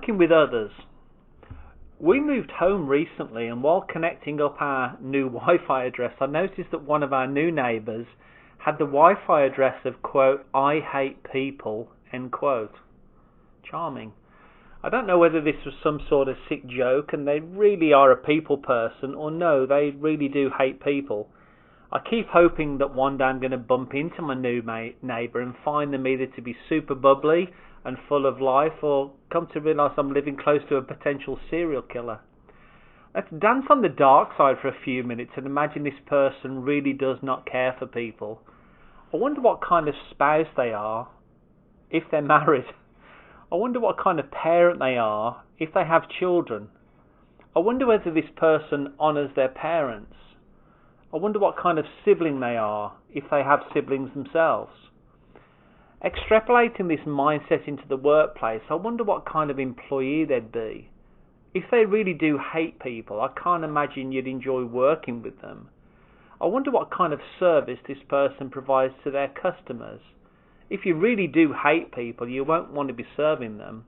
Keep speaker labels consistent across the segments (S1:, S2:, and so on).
S1: Working with others. We moved home recently, and while connecting up our new Wi-Fi address, I noticed that one of our new neighbours had the Wi-Fi address of, quote, "I hate people," end quote. Charming. I don't know whether this was some sort of sick joke and they really are a people person, or no, they really do hate people. I keep hoping that one day I'm going to bump into my new neighbour and find them either to be super bubbly and full of life, or come to realise I'm living close to a potential serial killer. Let's dance on the dark side for a few minutes and imagine this person really does not care for people. I wonder what kind of spouse they are if they're married. I wonder what kind of parent they are if they have children. I wonder whether this person honours their parents. I wonder what kind of sibling they are if they have siblings themselves. Extrapolating this mindset into the workplace, I wonder what kind of employee they'd be. If they really do hate people, I can't imagine you'd enjoy working with them. I wonder what kind of service this person provides to their customers. If you really do hate people, you won't want to be serving them.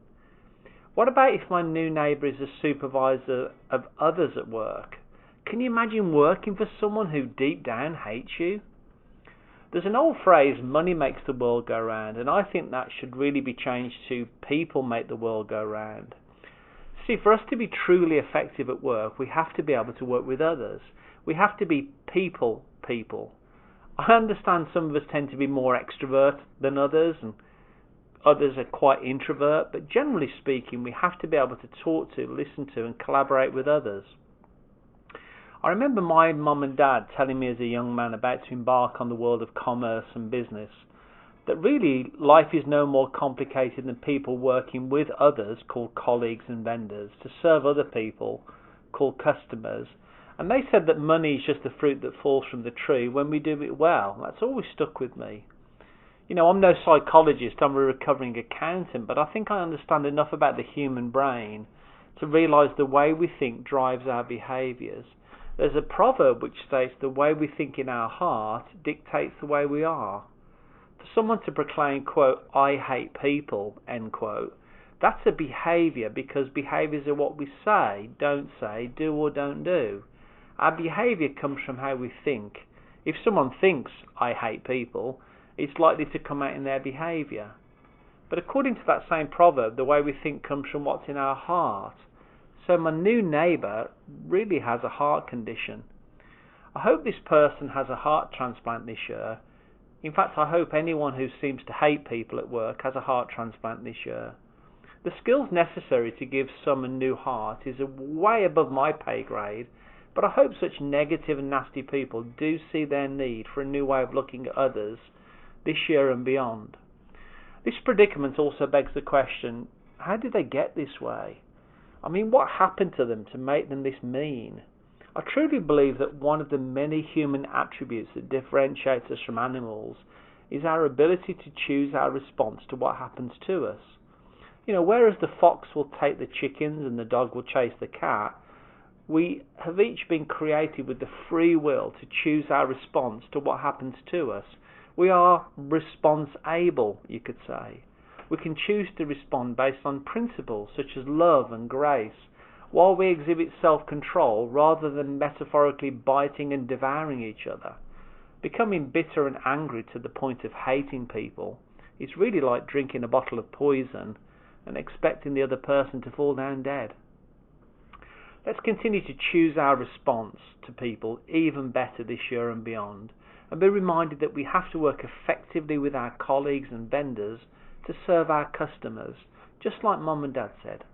S1: What about if my new neighbour is a supervisor of others at work? Can you imagine working for someone who deep down hates you? There's an old phrase, money makes the world go round, and I think that should really be changed to people make the world go round. See, for us to be truly effective at work, we have to be able to work with others. We have to be people. I understand some of us tend to be more extrovert than others, and others are quite introvert, but generally speaking, we have to be able to talk to, listen to, and collaborate with others. I remember my mum and dad telling me as a young man about to embark on the world of commerce and business that really life is no more complicated than people working with others, called colleagues and vendors, to serve other people, called customers. And they said that money is just the fruit that falls from the tree when we do it well. That's always stuck with me. You know, I'm no psychologist, I'm a recovering accountant, but I think I understand enough about the human brain to realise the way we think drives our behaviours. There's a proverb which states the way we think in our heart dictates the way we are. For someone to proclaim, quote, "I hate people," end quote, that's a behaviour, because behaviours are what we say, do or don't do. Our behaviour comes from how we think. If someone thinks, "I hate people," it's likely to come out in their behaviour. But according to that same proverb, the way we think comes from what's in our heart. So my new neighbour really has a heart condition. I hope this person has a heart transplant this year. In fact, I hope anyone who seems to hate people at work has a heart transplant this year. The skills necessary to give someone a new heart is way above my pay grade, but I hope such negative and nasty people do see their need for a new way of looking at others this year and beyond. This predicament also begs the question, how did they get this way? I mean, what happened to them to make them this mean? I truly believe that one of the many human attributes that differentiates us from animals is our ability to choose our response to what happens to us. You know, whereas the fox will take the chickens and the dog will chase the cat, we have each been created with the free will to choose our response to what happens to us. We are response-able, you could say. We can choose to respond based on principles such as love and grace, while we exhibit self-control rather than metaphorically biting and devouring each other. Becoming bitter and angry to the point of hating people is really like drinking a bottle of poison and expecting the other person to fall down dead. Let's continue to choose our response to people even better this year and beyond, and be reminded that we have to work effectively with our colleagues and vendors to serve our customers, just like Mum and Dad said.